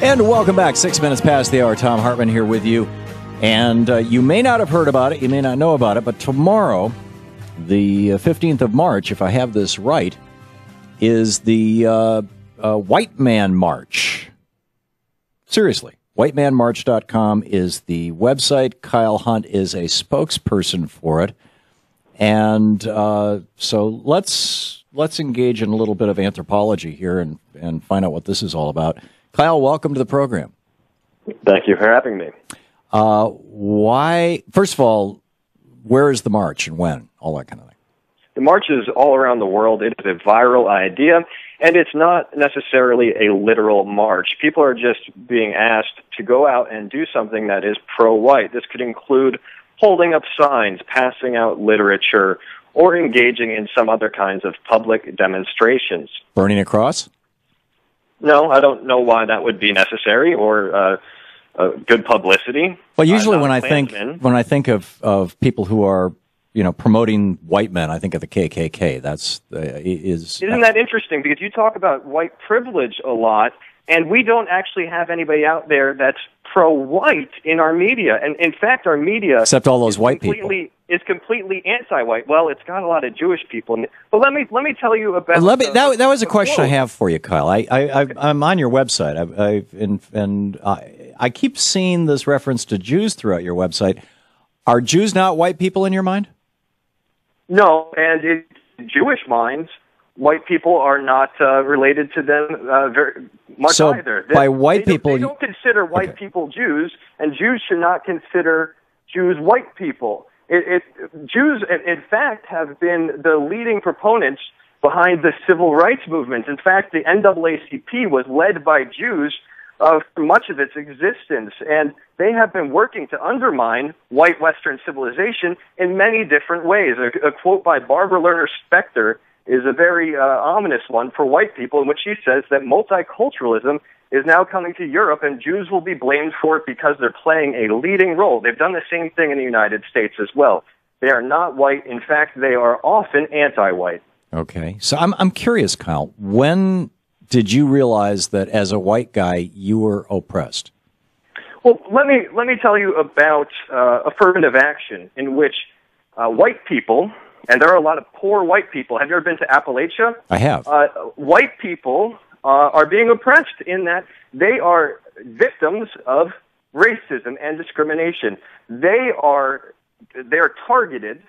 And welcome back. 6 minutes past the hour. Tom Hartman here with you. And you may not have heard about it, you may not know about it, but tomorrow, the 15th of March, if I have this right, is the White Man March. Seriously. WhiteManMarch.com is the website. Kyle Hunt is a spokesperson for it. And so let's engage in a little bit of anthropology here and find out what this is all about. Kyle, welcome to the program. Thank you for having me. Why? First of all, where is the march and when? All that kind of thing. The march is all around the world. It is a viral idea, and it's not necessarily a literal march. People are just being asked to go out and do something that is pro-white. This could include holding up signs, passing out literature, or engaging in some other kinds of public demonstrations. Burning a cross? No, I don't know why that would be necessary or good publicity. Well, usually when I think of people who are, promoting white men, I think of the KKK. Isn't that interesting? Because you talk about white privilege a lot, and we don't actually have anybody out there that's pro-white in our media. And in fact, our media, except all those white people, is completely anti-white. Well, it's got a lot of Jewish people. But let me tell you about. That was a question I have for you, Kyle. I'm on your website, I keep seeing this reference to Jews throughout your website. Are Jews not white people in your mind? No, and in Jewish minds, white people are not related to them very much either. By white people, they don't consider white people Jews, and Jews should not consider Jews white people. Jews, in fact, have been the leading proponents behind the civil rights movement. In fact, the NAACP was led by Jews for much of its existence, and they have been working to undermine white Western civilization in many different ways. A quote by Barbara Lerner Specter is a very ominous one for white people, in which she says that multiculturalism is now coming to Europe, and Jews will be blamed for it because they're playing a leading role. They've done the same thing in the United States as well. They are not white. In fact, they are often anti-white. Okay. So I'm curious, Kyle, when did you realize that as a white guy you were oppressed? Well, let me tell you about affirmative action in which white people, and there are a lot of poor white people. Have you ever been to Appalachia? I have. White people are being oppressed in that they are victims of racism and discrimination. They are targeted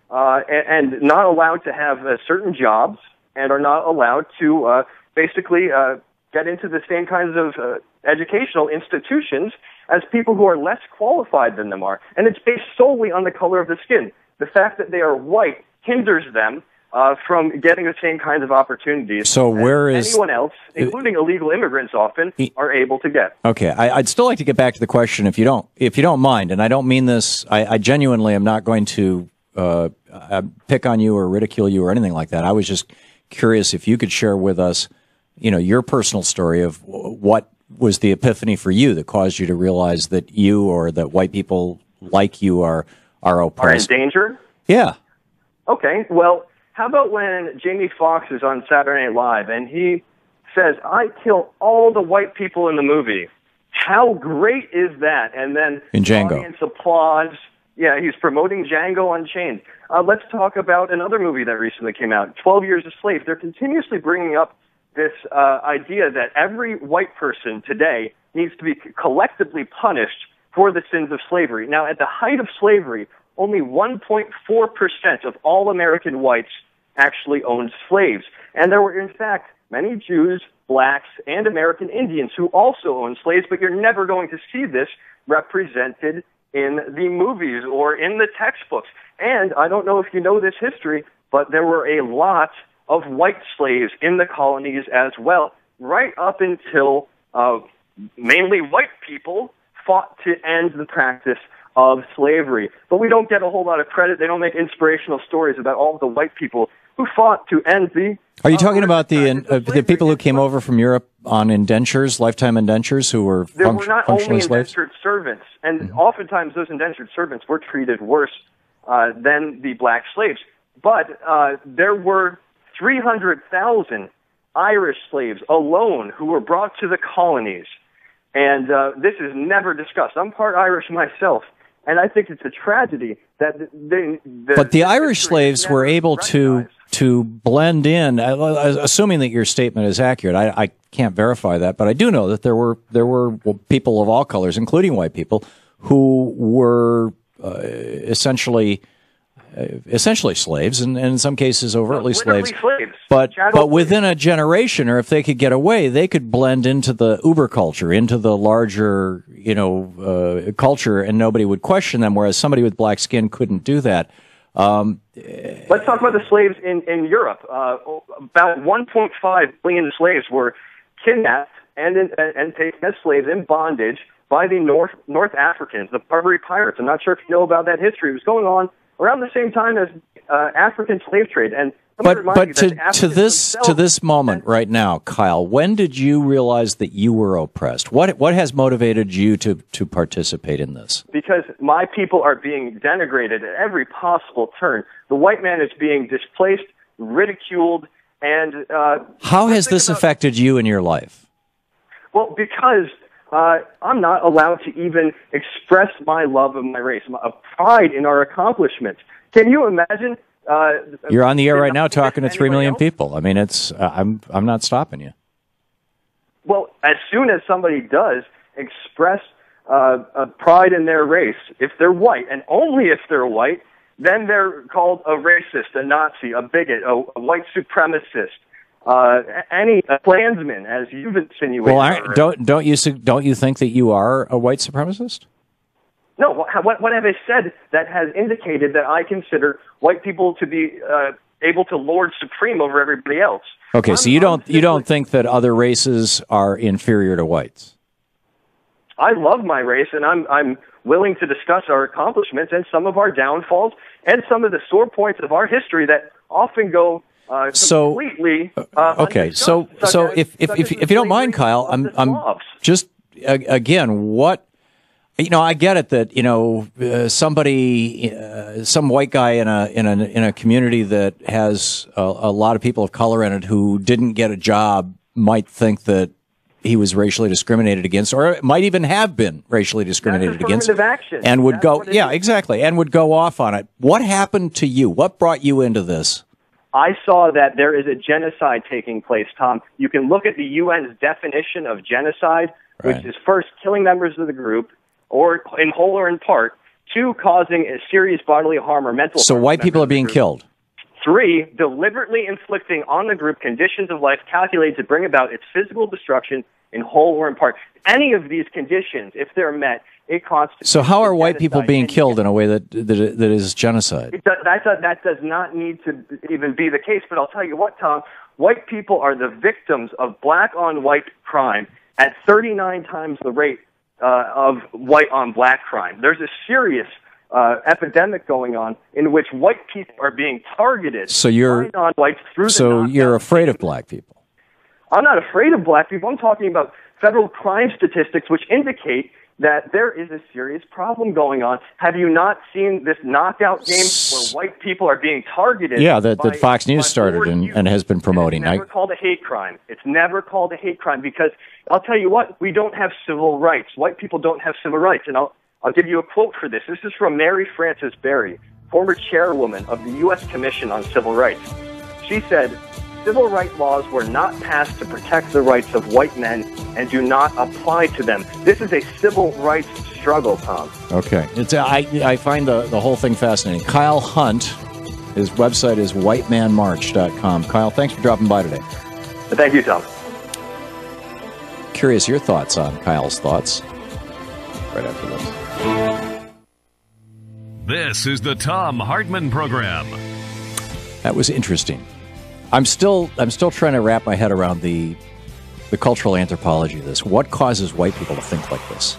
and not allowed to have certain jobs, and are not allowed to basically get into the same kinds of educational institutions as people who are less qualified than them are. And it's based solely on the color of the skin. The fact that they are white hinders them from getting the same kinds of opportunities so where is anyone else, including illegal immigrants often, are able to get. Okay, I'd still like to get back to the question, if you don't mind, and I don't mean this, I genuinely am not going to pick on you or ridicule you or anything like that. I was just curious if you could share with us, your personal story of what was the epiphany for you that caused you to realize that you or that white people like you are oppressed. Are in danger? Yeah. Okay, well, how about when Jamie Foxx is on Saturday Night Live and he says, "I kill all the white people in the movie." How great is that? And then in Django, the audience applauds. Yeah, he's promoting Django Unchained. Let's talk about another movie that recently came out, 12 Years a Slave. They're continuously bringing up this idea that every white person today needs to be collectively punished for the sins of slavery. Now, at the height of slavery, only 1.4% of all American whites actually owned slaves. And there were, in fact, many Jews, blacks, and American Indians who also owned slaves, but you're never going to see this represented in the movies or in the textbooks. And I don't know if you know this history, but there were a lot of white slaves in the colonies as well, right up until mainly white people fought to end the practice of slavery. But we don't get a whole lot of credit. They don't make inspirational stories about all of the white people who fought to end the... Are you talking about the people who came over from Europe on indentures, lifetime indentures, who were There were not only slaves? indentured servants, and oftentimes those indentured servants were treated worse than the black slaves. But there were 300,000 Irish slaves alone who were brought to the colonies And this is never discussed. I'm part Irish myself, and I think it's a tragedy that But the Irish slaves were able to blend in, assuming that your statement is accurate. I can't verify that, but I do know that there were people of all colors, including white people, who were essentially slaves, and in some cases overtly slaves. But within a generation, or if they could get away, they could blend into the Uber culture, into the larger culture, and nobody would question them. Whereas somebody with black skin couldn't do that. Let's talk about the slaves in Europe. About 1.5 million slaves were kidnapped and taken as slaves in bondage by the North Africans, the Barbary pirates. I'm not sure if you know about that history. It was going on around the same time as African slave trade. And but to this moment right now, Kyle, when did you realize that you were oppressed? What has motivated you to participate in this? Because my people are being denigrated at every possible turn. The white man is being displaced, ridiculed, and how has this affected you in your life? Well, because I'm not allowed to even express my love of my race, a pride in our accomplishments. Can you imagine? You're on the air right now talking to 3 million people. I mean, it's I'm not stopping you. Well, as soon as somebody does express a pride in their race, if they're white, and only if they're white, then they're called a racist, a Nazi, a bigot, a white supremacist. A Klansman, as you've insinuated. Well, don't you think that you are a white supremacist? No. What have I said that has indicated that I consider white people to be able to lord supreme over everybody else? Okay, so you don't think that other races are inferior to whites? I love my race, and I'm willing to discuss our accomplishments and some of our downfalls and some of the sore points of our history that often go. Completely. Okay. So if you don't mind, Kyle, I'm just again what. I get it that some white guy in a community that has a lot of people of color in it who didn't get a job might think that he was racially discriminated against, or might even have been racially discriminated against, and would go, exactly, and would go off on it. What happened to you? What brought you into this? I saw that there is a genocide taking place, Tom. You can look at the UN's definition of genocide, which is first killing members of the group, or in whole or in part, 2, causing a serious bodily harm or mental harm. So white people are being killed. 3, deliberately inflicting on the group conditions of life calculated to bring about its physical destruction in whole or in part. Any of these conditions, if they're met, it constitutes. So how are white people being killed in a way that is genocide? That does not need to even be the case, but I'll tell you what, Tom, white people are the victims of black-on-white crime at 39 times the rate of white-on-black crime. There's a serious epidemic going on in which white people are being targeted. So you're afraid of black people? I'm not afraid of black people. I'm talking about federal crime statistics which indicate that there is a serious problem going on. Have you not seen this knockout game where white people are being targeted? Yeah, that Fox News started and has been promoting. It's never called a hate crime. It's never called a hate crime because I'll tell you what, we don't have civil rights. White people don't have civil rights. And I'll give you a quote for this. This is from Mary Frances Berry, former chairwoman of the U.S. Commission on Civil Rights. She said, "Civil rights laws were not passed to protect the rights of white men and do not apply to them." This is a civil rights struggle, Tom. Okay. I find the whole thing fascinating. Kyle Hunt, his website is whitemanmarch.com. Kyle, thanks for dropping by today. Thank you, Tom. Curious your thoughts on Kyle's thoughts right after this. This is the Tom Hartman Program. That was interesting. I'm still trying to wrap my head around the cultural anthropology of this. What causes white people to think like this?